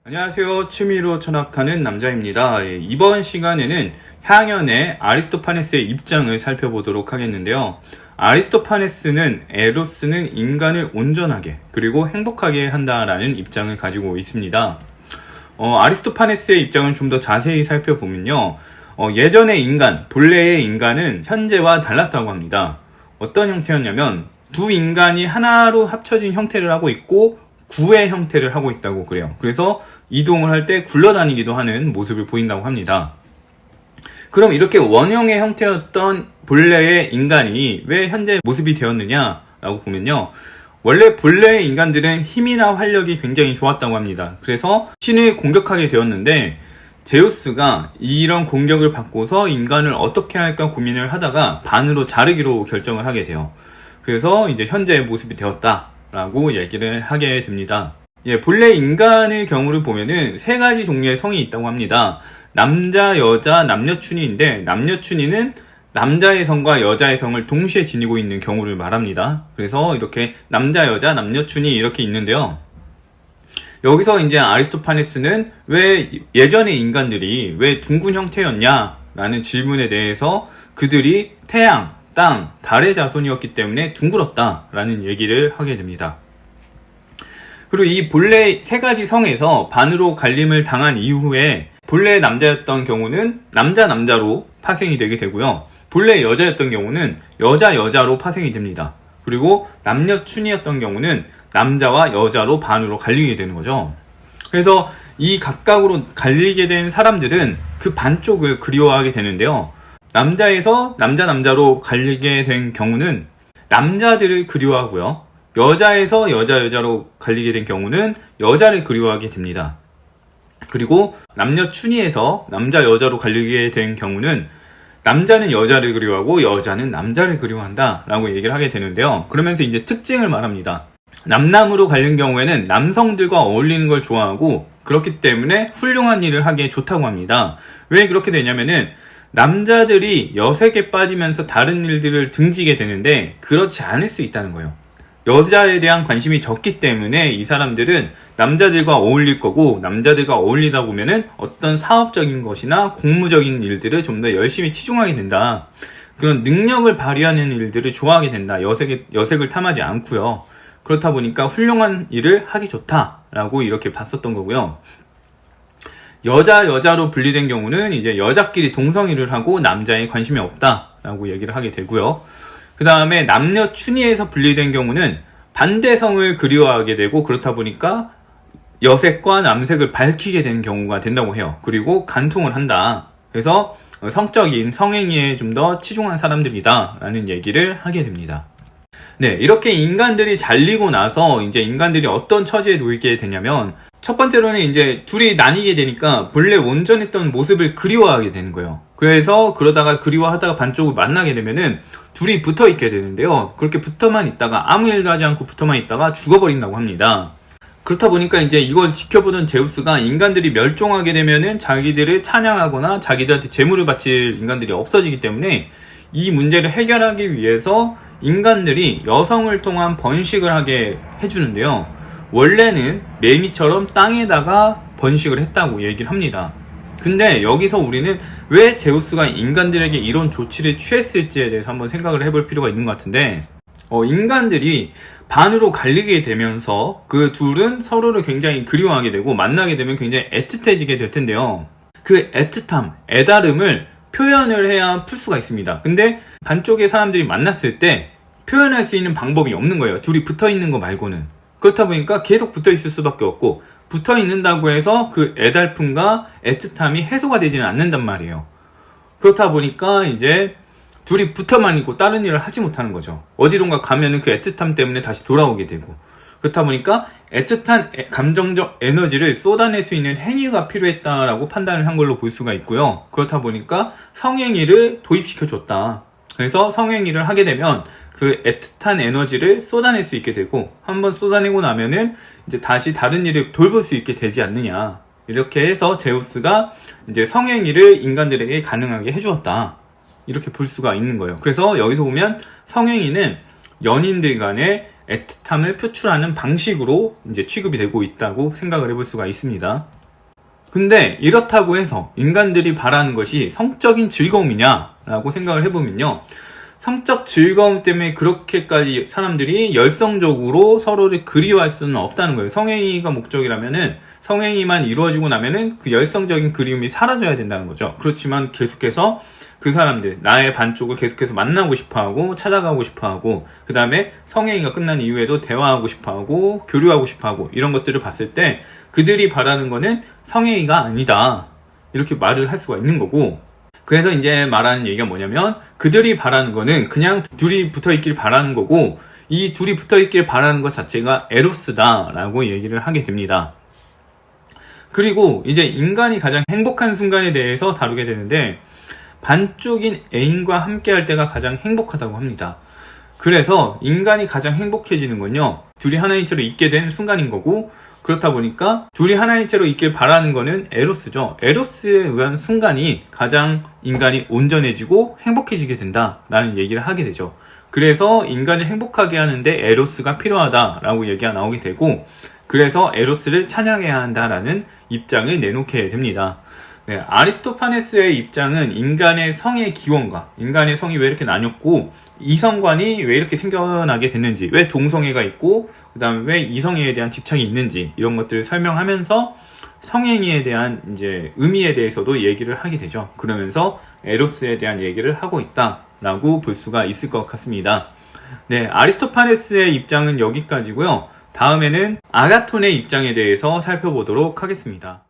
안녕하세요. 취미로 철학하는 남자입니다. 이번 시간에는 향연의 아리스토파네스의 입장을 살펴보도록 하겠는데요. 아리스토파네스는 에로스는 인간을 온전하게 그리고 행복하게 한다라는 입장을 가지고 있습니다. 아리스토파네스의 입장을 좀 더 자세히 살펴보면요. 예전의 인간, 본래의 인간은 현재와 달랐다고 합니다. 어떤 형태였냐면 두 인간이 하나로 합쳐진 형태를 하고 있고 구의 형태를 하고 있다고 그래요. 그래서 이동을 할 때 굴러다니기도 하는 모습을 보인다고 합니다. 그럼 이렇게 원형의 형태였던 본래의 인간이 왜 현재 모습이 되었느냐라고 보면요. 원래 본래의 인간들은 힘이나 활력이 굉장히 좋았다고 합니다. 그래서 신을 공격하게 되었는데 제우스가 이런 공격을 받고서 인간을 어떻게 할까 고민을 하다가 반으로 자르기로 결정을 하게 돼요. 그래서 이제 현재의 모습이 되었다라고 얘기를 하게 됩니다. 본래 인간의 경우를 보면은 세 가지 종류의 성이 있다고 합니다. 남자, 여자, 남녀춘이인데 남녀춘이는 남자의 성과 여자의 성을 동시에 지니고 있는 경우를 말합니다. 그래서 이렇게 남자, 여자, 남녀춘이 이렇게 있는데요. 여기서 이제 아리스토파네스는 왜 예전의 인간들이 왜 둥근 형태였냐라는 질문에 대해서 그들이 태양, 땅, 달의 자손이었기 때문에 둥그렇다라는 얘기를 하게 됩니다. 그리고 이 본래 세 가지 성에서 반으로 갈림을 당한 이후에 본래 남자였던 경우는 남자로 파생이 되게 되고요. 본래 여자였던 경우는 여자로 파생이 됩니다. 그리고 남녀춘이었던 경우는 남자와 여자로 반으로 갈리게 되는 거죠. 그래서 이 각각으로 갈리게 된 사람들은 그 반쪽을 그리워하게 되는데요. 남자에서 남자로 갈리게 된 경우는 남자들을 그리워하고요. 여자에서 여자로 갈리게 된 경우는 여자를 그리워하게 됩니다. 그리고 남녀춘이에서 여자로 갈리게 된 경우는 남자는 여자를 그리워하고 여자는 남자를 그리워한다 라고 얘기를 하게 되는데요. 그러면서 이제 특징을 말합니다. 남남으로 갈린 경우에는 남성들과 어울리는 걸 좋아하고 그렇기 때문에 훌륭한 일을 하기에 좋다고 합니다. 왜 그렇게 되냐면은 남자들이 여색에 빠지면서 다른 일들을 등지게 되는데 그렇지 않을 수 있다는 거예요. 여자에 대한 관심이 적기 때문에 이 사람들은 남자들과 어울릴 거고 남자들과 어울리다 보면은 어떤 사업적인 것이나 공무적인 일들을 좀 더 열심히 치중하게 된다. 그런 능력을 발휘하는 일들을 좋아하게 된다. 여색을 탐하지 않고요. 그렇다 보니까 훌륭한 일을 하기 좋다라고 이렇게 봤었던 거고요. 여자로 분리된 경우는 이제 여자끼리 동성애를 하고 남자에 관심이 없다라고 얘기를 하게 되고요. 그 다음에 남녀춘이에서 분리된 경우는 반대성을 그리워하게 되고 그렇다 보니까 여색과 남색을 밝히게 되는 경우가 된다고 해요. 그리고 간통을 한다. 그래서 성적인 성행위에 좀 더 치중한 사람들이다 라는 얘기를 하게 됩니다. 네, 이렇게 인간들이 잘리고 나서 이제 인간들이 어떤 처지에 놓이게 되냐면 첫 번째로는 이제 둘이 나뉘게 되니까 본래 온전했던 모습을 그리워하게 되는 거예요. 그래서 그러다가 그리워하다가 반쪽을 만나게 되면은 둘이 붙어 있게 되는데요. 그렇게 붙어만 있다가 아무 일도 하지 않고 붙어만 있다가 죽어버린다고 합니다. 그렇다 보니까 이제 이걸 지켜보던 제우스가 인간들이 멸종하게 되면은 자기들을 찬양하거나 자기들한테 재물을 바칠 인간들이 없어지기 때문에 이 문제를 해결하기 위해서 인간들이 여성을 통한 번식을 하게 해주는데요. 원래는 매미처럼 땅에다가 번식을 했다고 얘기를 합니다. 근데 여기서 우리는 왜 제우스가 인간들에게 이런 조치를 취했을지에 대해서 한번 생각을 해볼 필요가 있는 것 같은데 인간들이 반으로 갈리게 되면서 그 둘은 서로를 굉장히 그리워하게 되고 만나게 되면 굉장히 애틋해지게 될 텐데요. 그 애틋함, 애다름을 표현을 해야 풀 수가 있습니다. 근데 반쪽의 사람들이 만났을 때 표현할 수 있는 방법이 없는 거예요. 둘이 붙어 있는 거 말고는. 그렇다 보니까 계속 붙어 있을 수밖에 없고 붙어 있는다고 해서 그 애달픔과 애틋함이 해소가 되지는 않는단 말이에요. 그렇다 보니까 이제 둘이 붙어만 있고 다른 일을 하지 못하는 거죠. 어디론가 가면은 그 애틋함 때문에 다시 돌아오게 되고 그렇다 보니까 애틋한 감정적 에너지를 쏟아낼 수 있는 행위가 필요했다라고 판단을 한 걸로 볼 수가 있고요. 그렇다 보니까 성행위를 도입시켜줬다. 그래서 성행위를 하게 되면 그 애틋한 에너지를 쏟아낼 수 있게 되고 한번 쏟아내고 나면은 이제 다시 다른 일을 돌볼 수 있게 되지 않느냐. 이렇게 해서 제우스가 이제 성행위를 인간들에게 가능하게 해주었다. 이렇게 볼 수가 있는 거예요. 그래서 여기서 보면 성행위는 연인들 간의 애틋함을 표출하는 방식으로 이제 취급이 되고 있다고 생각을 해볼 수가 있습니다. 근데 이렇다고 해서 인간들이 바라는 것이 성적인 즐거움이냐라고 생각을 해보면요. 성적 즐거움 때문에 그렇게까지 사람들이 열성적으로 서로를 그리워할 수는 없다는 거예요. 성행위가 목적이라면은 성행위만 이루어지고 나면은 그 열성적인 그리움이 사라져야 된다는 거죠. 그렇지만 계속해서 그 사람들, 나의 반쪽을 계속해서 만나고 싶어하고 찾아가고 싶어하고 그 다음에 성행위가 끝난 이후에도 대화하고 싶어하고 교류하고 싶어하고 이런 것들을 봤을 때 그들이 바라는 거는 성행위가 아니다 이렇게 말을 할 수가 있는 거고, 그래서 이제 말하는 얘기가 뭐냐면 그들이 바라는 거는 그냥 둘이 붙어있길 바라는 거고, 이 둘이 붙어있길 바라는 것 자체가 에로스다 라고 얘기를 하게 됩니다. 그리고 이제 인간이 가장 행복한 순간에 대해서 다루게 되는데, 반쪽인 애인과 함께 할 때가 가장 행복하다고 합니다. 그래서 인간이 가장 행복해지는 건요, 둘이 하나인 채로 있게 된 순간인 거고, 그렇다 보니까 둘이 하나인 채로 있길 바라는 거는 에로스죠. 에로스에 의한 순간이 가장 인간이 온전해지고 행복해지게 된다라는 얘기를 하게 되죠. 그래서 인간을 행복하게 하는데 에로스가 필요하다라고 얘기가 나오게 되고, 그래서 에로스를 찬양해야 한다라는 입장을 내놓게 됩니다. 네, 아리스토파네스의 입장은 인간의 성의 기원과 인간의 성이 왜 이렇게 나뉘었고 이성관이 왜 이렇게 생겨나게 됐는지, 왜 동성애가 있고 그 다음에 왜 이성애에 대한 집착이 있는지 이런 것들을 설명하면서 성행위에 대한 이제 의미에 대해서도 얘기를 하게 되죠. 그러면서 에로스에 대한 얘기를 하고 있다라고 볼 수가 있을 것 같습니다. 네, 아리스토파네스의 입장은 여기까지고요. 다음에는 아가톤의 입장에 대해서 살펴보도록 하겠습니다.